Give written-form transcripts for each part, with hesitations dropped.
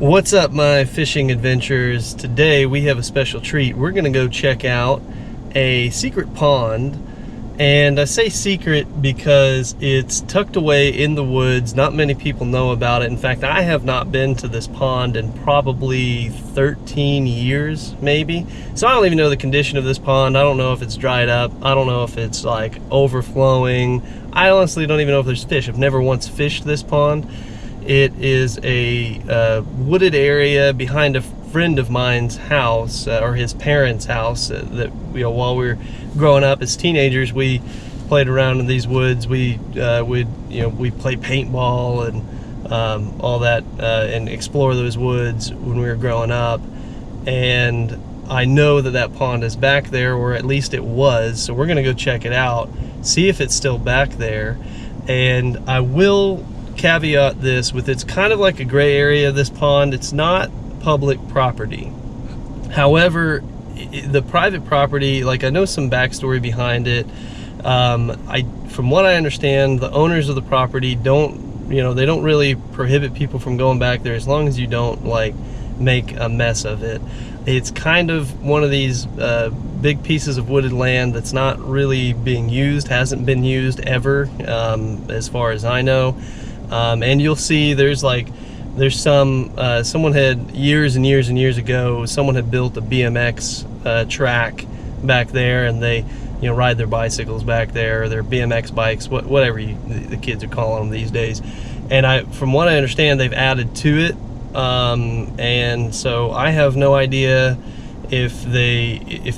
What's up, my fishing adventurers? Today we have a special treat. We're gonna go check out a secret pond, and I say secret because it's tucked away in the woods. Not many people know about it. In fact, I have not been to this pond in probably 13 years, maybe. So I don't even know the condition of this pond. I don't know if it's dried up. I don't know if it's like overflowing. I honestly don't even know if there's fish. I've never once fished this pond. It is a wooded area behind a friend of mine's house, or his parents' house. That while we were growing up as teenagers, we played around in these woods. We we play paintball and all that, and explore those woods when we were growing up. And I know that pond is back there, or at least it was. So we're gonna go check it out, see if it's still back there, and I will caveat this with, it's kind of like a gray area. This pond, it's not public property. However, the private property, like, I know some backstory behind it. From what I understand, the owners of the property don't, they don't really prohibit people from going back there as long as you don't like make a mess of it. It's kind of one of these big pieces of wooded land that's not really being used, hasn't been used ever, as far as I know. And you'll see there's some someone had years and years and years ago, someone had built a BMX track back there, and they ride their bicycles back there, or their BMX bikes, whatever the kids are calling them these days. And from what I understand, they've added to it, and so I have no idea if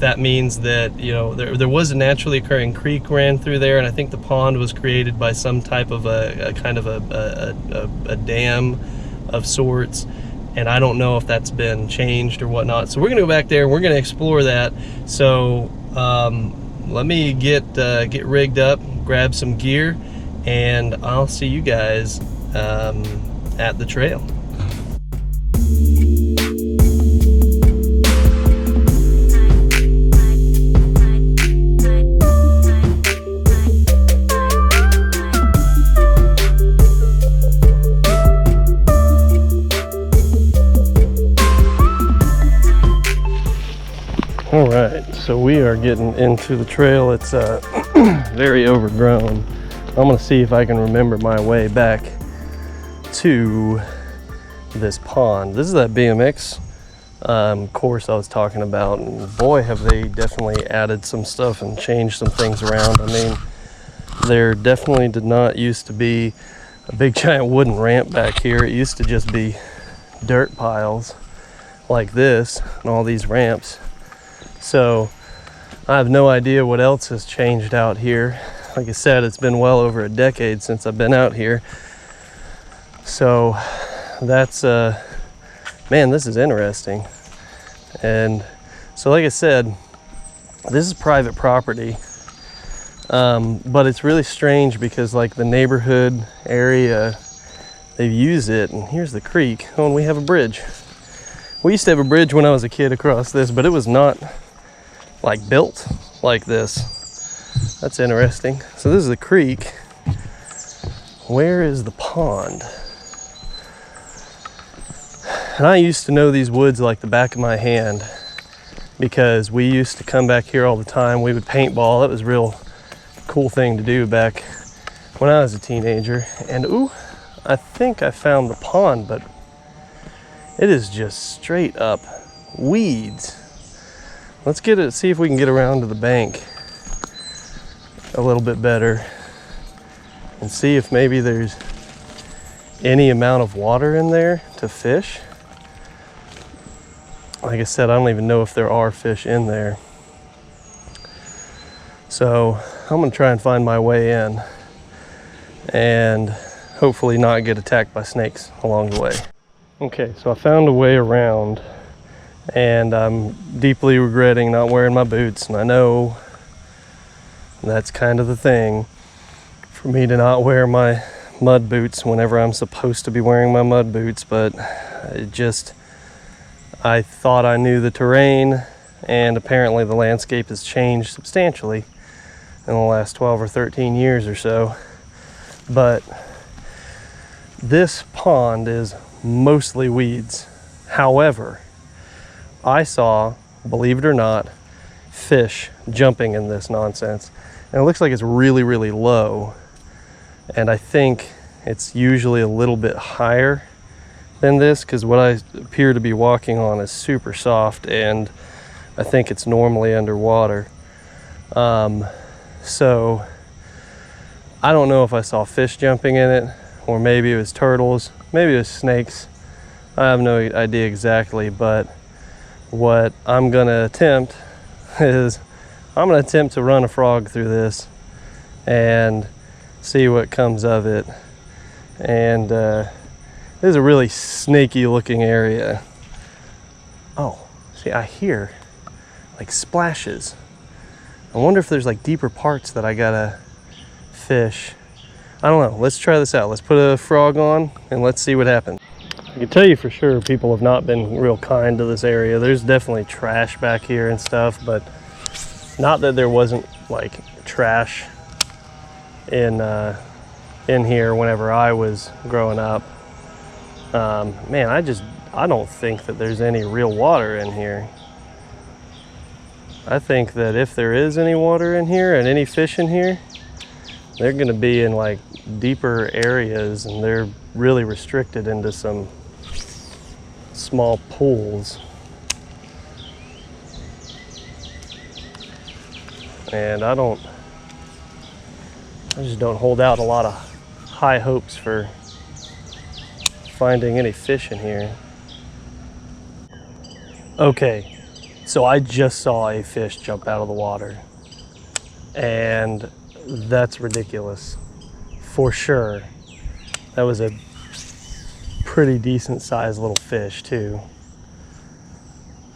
that means that there was a naturally occurring creek ran through there, and I think the pond was created by some type of a kind of a dam of sorts, and I don't know if that's been changed or whatnot. So we're gonna go back there, we're gonna explore that. So let me get rigged up, grab some gear, and I'll see you guys at the trail. All right, so we are getting into the trail. It's very overgrown. I'm gonna see if I can remember my way back to this pond. This is that BMX course I was talking about, and boy, have they definitely added some stuff and changed some things around. I mean, there definitely did not used to be a big giant wooden ramp back here. It used to just be dirt piles like this and all these ramps. So I have no idea what else has changed out here. Like I said, it's been well over a decade since I've been out here. So that's, man, this is interesting. And so like I said, this is private property, but it's really strange because like the neighborhood area, they've used it, and here's the creek. Oh, and we have a bridge. We used to have a bridge when I was a kid across this, but it was not like built like this. That's interesting. So this is the creek. Where is the pond? And I used to know these woods like the back of my hand because we used to come back here all the time. We would paintball. That was a real cool thing to do back when I was a teenager. And ooh, I think I found the pond, but it is just straight up weeds. Let's see if we can get around to the bank a little bit better and see if maybe there's any amount of water in there to fish. Like I said, I don't even know if there are fish in there. So I'm gonna try and find my way in and hopefully not get attacked by snakes along the way. Okay, so I found a way around, and I'm deeply regretting not wearing my boots. And I know that's kind of the thing for me to not wear my mud boots whenever I'm supposed to be wearing my mud boots, but I thought I knew the terrain, and apparently the landscape has changed substantially in the last 12 or 13 years or so. But this pond is mostly weeds. However, I saw, believe it or not, fish jumping in this nonsense. And it looks like it's really, really low. And I think it's usually a little bit higher than this, because what I appear to be walking on is super soft, and I think it's normally underwater. So I don't know if I saw fish jumping in it, or maybe it was turtles, maybe it was snakes. I have no idea exactly, but what I'm gonna attempt is I'm gonna attempt to run a frog through this and see what comes of it. And this is a really snaky looking area. Oh, see, I hear like splashes. I wonder if there's like deeper parts that I gotta fish. I don't know. Let's try this out. Let's put a frog on and let's see what happens. I can tell you for sure people have not been real kind to this area. There's definitely trash back here and stuff, but not that there wasn't like trash in here whenever I was growing up. Man, I don't think that there's any real water in here. I think that if there is any water in here and any fish in here, they're gonna be in like deeper areas, and they're really restricted into some small pools. And I just don't hold out a lot of high hopes for finding any fish in here. Okay, so I just saw a fish jump out of the water, and that's ridiculous. For sure. That was a pretty decent sized little fish too.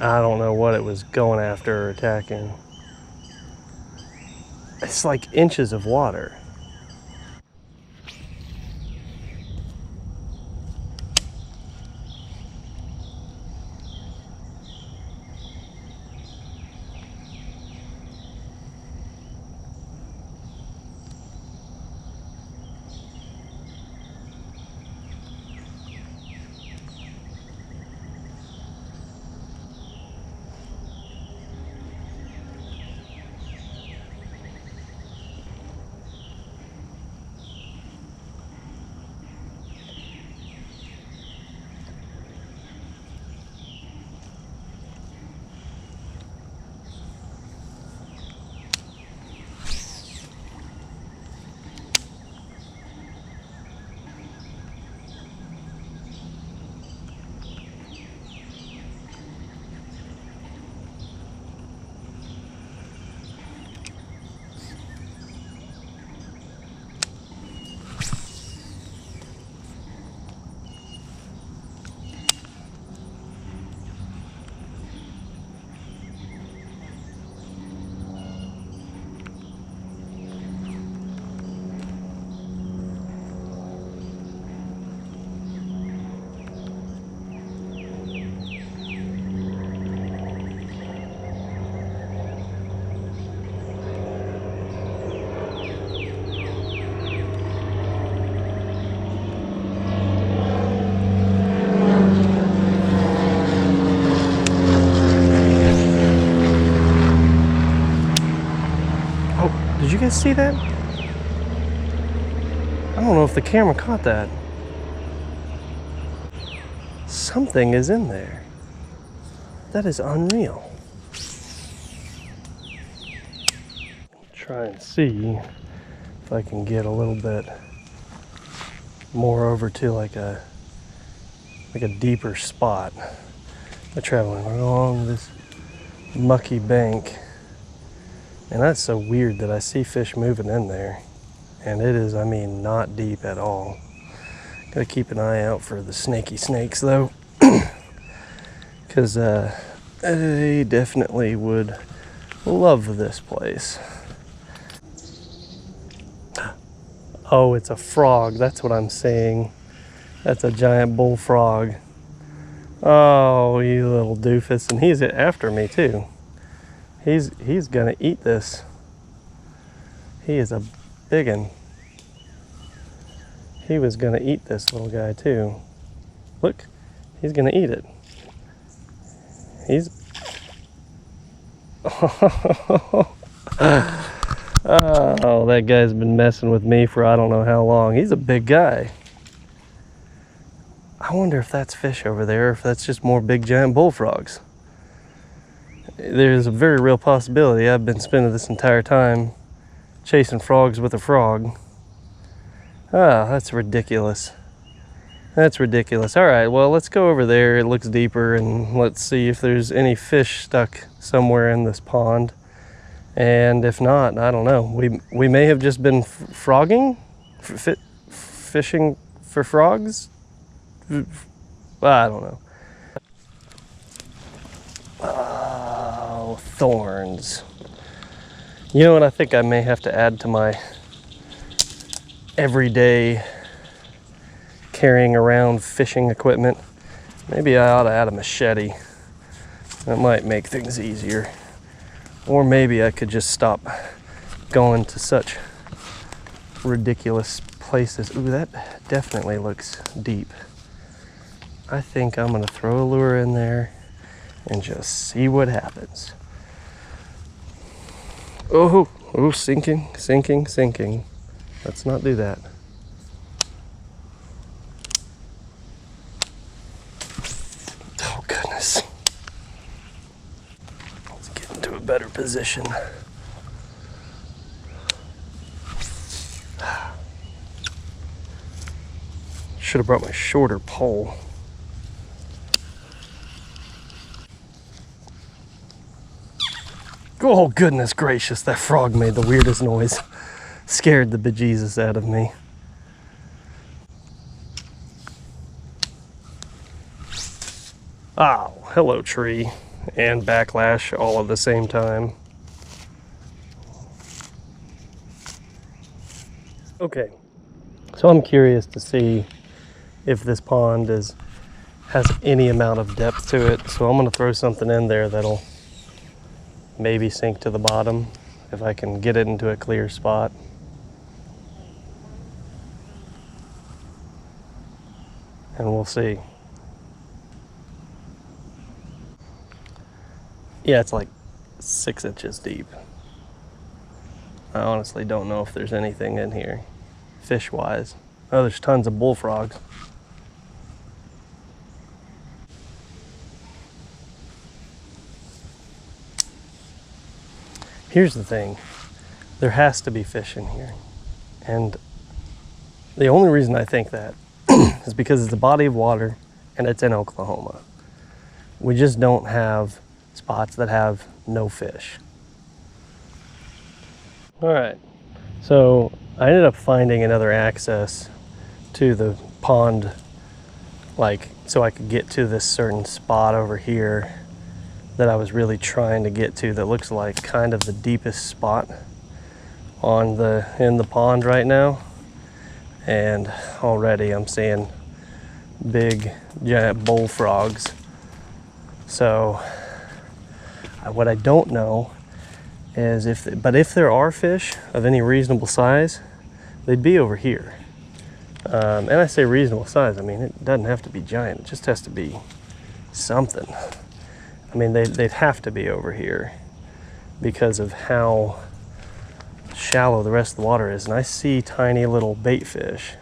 I don't know what it was going after or attacking. It's like inches of water. Did you guys see that? I don't know if the camera caught that. Something is in there. That is unreal. Try and see if I can get a little bit more over to like a deeper spot. I'm traveling along this mucky bank. And that's so weird that I see fish moving in there. And it is, I mean, not deep at all. Gotta keep an eye out for the snaky snakes though. Because they definitely would love this place. Oh, it's a frog. That's what I'm seeing. That's a giant bullfrog. Oh, you little doofus. And he's after me too. He's gonna eat this. He is a biggin. He was gonna eat this little guy too. Look, he's gonna eat it. He's... Oh, that guy's been messing with me for I don't know how long. He's a big guy. I wonder if that's fish over there, or if that's just more big giant bullfrogs. There's a very real possibility I've been spending this entire time chasing frogs with a frog. Ah, that's ridiculous. That's ridiculous. All right, well, let's go over there. It looks deeper, and let's see if there's any fish stuck somewhere in this pond. And if not, I don't know. We may have just been fishing for frogs. I don't know. Oh, thorns. You know what? I think I may have to add to my everyday carrying around fishing equipment. Maybe I ought to add a machete. That might make things easier. Or maybe I could just stop going to such ridiculous places. Ooh, that definitely looks deep. I think I'm gonna throw a lure in there and just see what happens. Oh, sinking, sinking, sinking. Let's not do that. Oh, goodness. Let's get into a better position. Should have brought my shorter pole. Oh, goodness gracious, that frog made the weirdest noise. Scared the bejesus out of me. Oh, hello tree and backlash all at the same time. Okay, so I'm curious to see if this pond has any amount of depth to it. So I'm gonna throw something in there that'll maybe sink to the bottom if I can get it into a clear spot. And we'll see. Yeah, it's like 6 inches deep. I honestly don't know if there's anything in here, fish-wise. Oh, there's tons of bullfrogs. Here's the thing, there has to be fish in here. And the only reason I think that is because it's a body of water and it's in Oklahoma. We just don't have spots that have no fish. All right, so I ended up finding another access to the pond, like, so I could get to this certain spot over here that I was really trying to get to, that looks like kind of the deepest spot in the pond right now. And already I'm seeing big giant bullfrogs. So what I don't know is if there are fish of any reasonable size, they'd be over here. And I say reasonable size, I mean, it doesn't have to be giant, it just has to be something. I mean, they'd have to be over here because of how shallow the rest of the water is. And I see tiny little bait fish.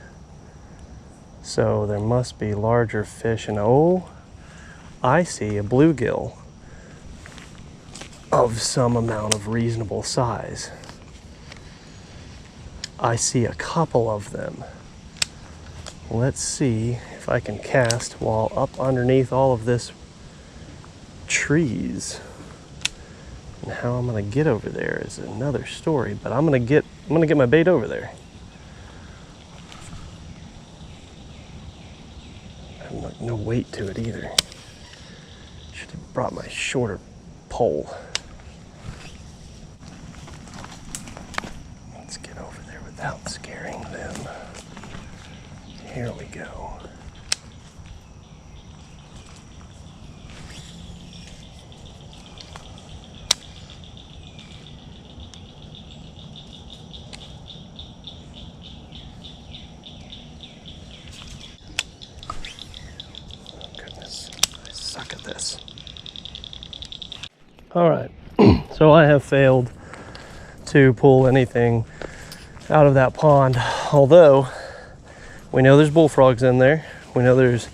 So there must be larger fish. And oh, I see a bluegill of some amount of reasonable size. I see a couple of them. Let's see if I can cast while up underneath all of this trees. And how I'm gonna get over there is another story, but I'm gonna get my bait over there. I have no weight to it either. Should have brought my shorter pole. Let's get over there without scaring them. Here we go. Suck at this. All right, so I have failed to pull anything out of that pond, although we know there's bullfrogs in there. We know there's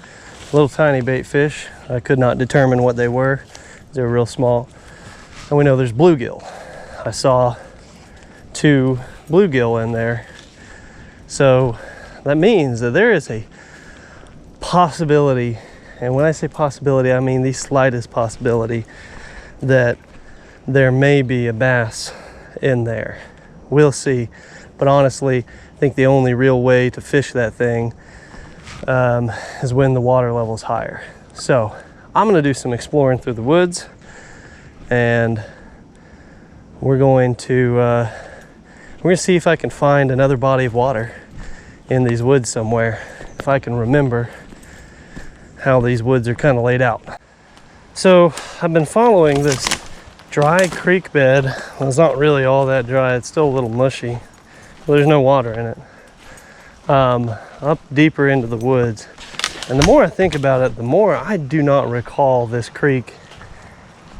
little tiny bait fish. I could not determine what they were. They were real small. And we know there's bluegill. I saw 2 bluegill in there. So that means that there is a possibility, and when I say possibility, I mean the slightest possibility, that there may be a bass in there. We'll see. But honestly, I think the only real way to fish that thing is when the water level is higher. So I'm gonna do some exploring through the woods, and we're going to see if I can find another body of water in these woods somewhere, if I can remember how these woods are kind of laid out. So I've been following this dry creek bed. Well, it's not really all that dry, it's still a little mushy. Well, there's no water in it. Up deeper into the woods. And the more I think about it, the more I do not recall this creek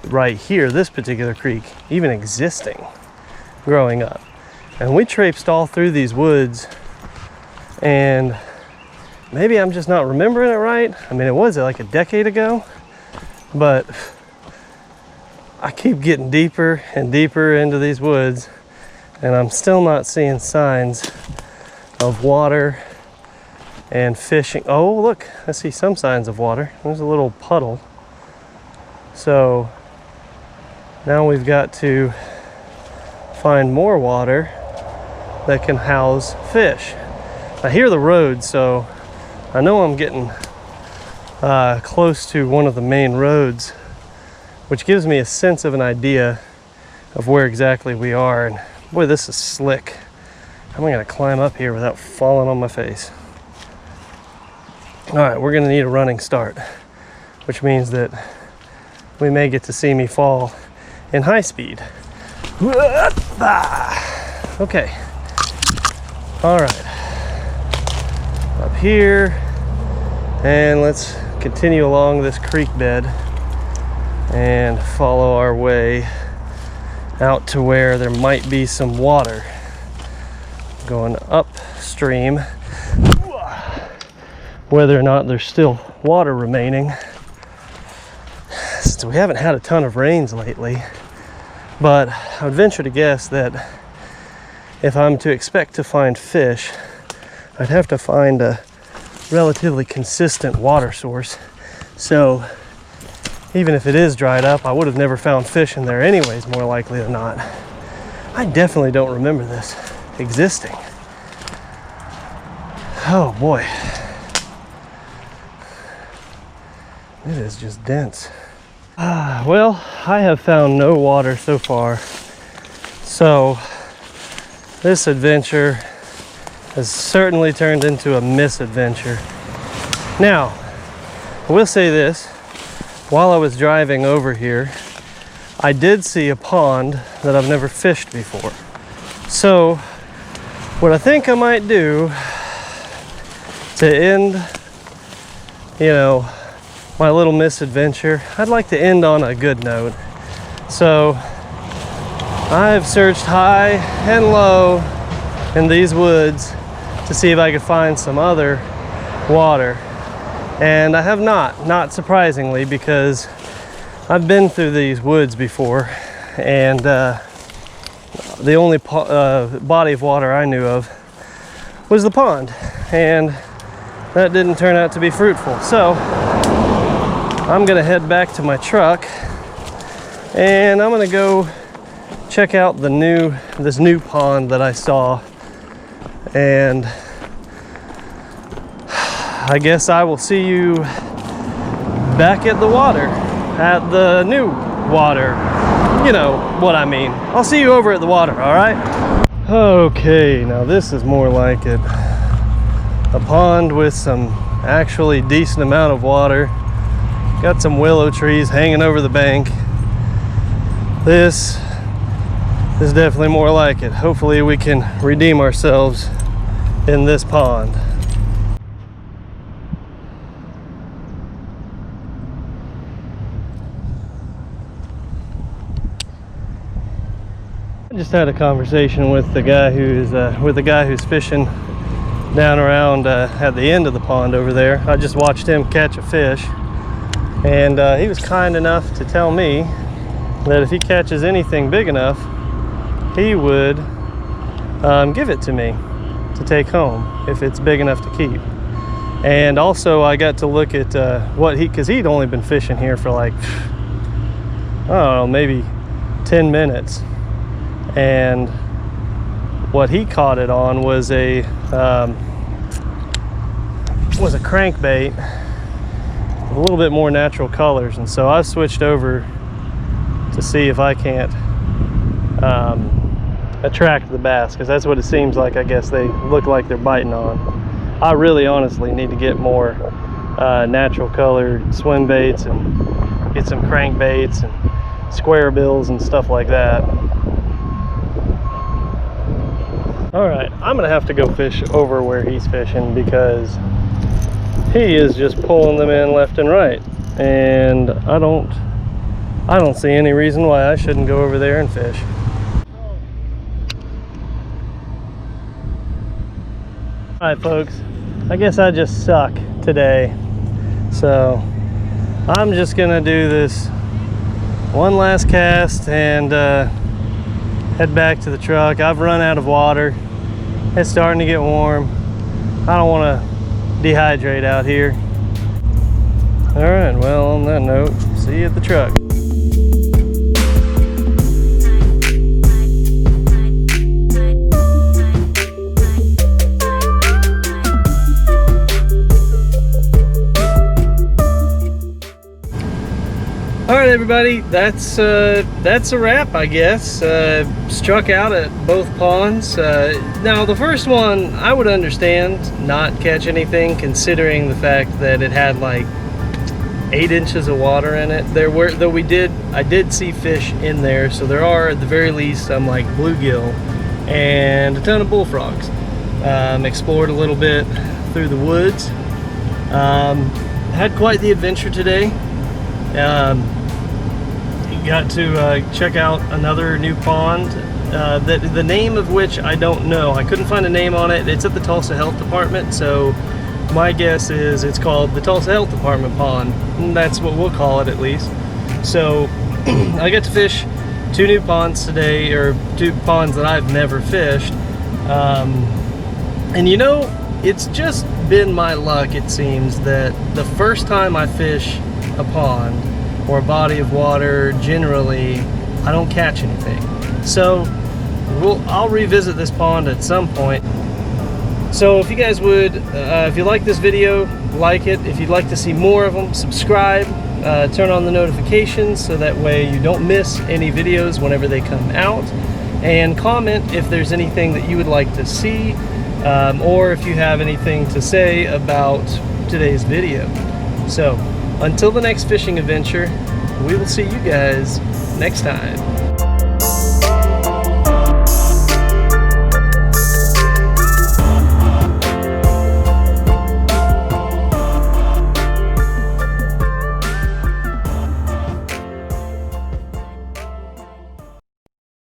right here, this particular creek, even existing growing up. And we traipsed all through these woods, and maybe I'm just not remembering it right. I mean, it was like a decade ago, but I keep getting deeper and deeper into these woods, and I'm still not seeing signs of water and fishing. Oh, look, I see some signs of water. There's a little puddle. So now we've got to find more water that can house fish. I hear the road, so I know I'm getting close to one of the main roads, which gives me a sense of an idea of where exactly we are. And boy, this is slick. How am I gonna climb up here without falling on my face? All right, we're gonna need a running start, which means that we may get to see me fall in high speed. Okay, all right, up here, and let's continue along this creek bed and follow our way out to where there might be some water. Going upstream, whether or not there's still water remaining, since we haven't had a ton of rains lately. But I would venture to guess that if I'm to expect to find fish, I'd have to find a relatively consistent water source. So even if it is dried up, I would have never found fish in there anyways, more likely than not. I definitely don't remember this existing. Oh boy. It is just dense. Well, I have found no water so far. So this adventure has certainly turned into a misadventure. Now, I will say this. While I was driving over here, I did see a pond that I've never fished before. So what I think I might do to end, my little misadventure, I'd like to end on a good note. So I've searched high and low in these woods to see if I could find some other water. And I have not surprisingly, because I've been through these woods before, and the only body of water I knew of was the pond, and that didn't turn out to be fruitful. So I'm gonna head back to my truck, and I'm gonna go check out this new pond that I saw, and I guess I will see you back at the water, at the new water. You know what I mean. I'll see you over at the water, all right? Okay, now this is more like it. A pond with some actually decent amount of water. Got some willow trees hanging over the bank. This is definitely more like it. Hopefully we can redeem ourselves in this pond. just had a conversation with the guy who's fishing down around at the end of the pond over there. I just watched him catch a fish, and he was kind enough to tell me that if he catches anything big enough, he would give it to me to take home if it's big enough to keep. And also I got to look at because he'd only been fishing here for like, I don't know, maybe 10 minutes, and what he caught it on was a crankbait with a little bit more natural colors. And so I switched over to see if I can't attract the bass, because that's what it seems like. I guess they look like they're biting on. I really honestly need to get more natural colored swim baits and get some crankbaits and square bills and stuff like that. All right, I'm gonna have to go fish over where he's fishing, because he is just pulling them in left and right, and I don't see any reason why I shouldn't go over there and fish. All right, folks, I guess I just suck today, so I'm just gonna do this one last cast and head back to the truck. I've run out of water. It's starting to get warm. I don't want to dehydrate out here. All right, well, on that note, see you at the truck. All right, everybody, that's a wrap, I guess. Struck out at both ponds. Now, the first one, I would understand not catch anything, considering the fact that it had like 8 inches of water in it. I did see fish in there, so there are at the very least some like bluegill and a ton of bullfrogs. Explored a little bit through the woods. Had quite the adventure today. Got to check out another new pond, the name of which I don't know. I couldn't find a name on it. It's at the Tulsa Health Department, so my guess is it's called the Tulsa Health Department Pond, and that's what we'll call it, at least. So I got to fish 2 new ponds today, or 2 ponds that I've never fished. And you know, it's just been my luck, it seems, that the first time I fish a pond or a body of water, generally I don't catch anything. So I'll revisit this pond at some point. So if you guys would, if you like this video, like it. If you'd like to see more of them, subscribe, turn on the notifications so that way you don't miss any videos whenever they come out, and comment if there's anything that you would like to see, or if you have anything to say about today's video. So until the next fishing adventure, we will see you guys next time.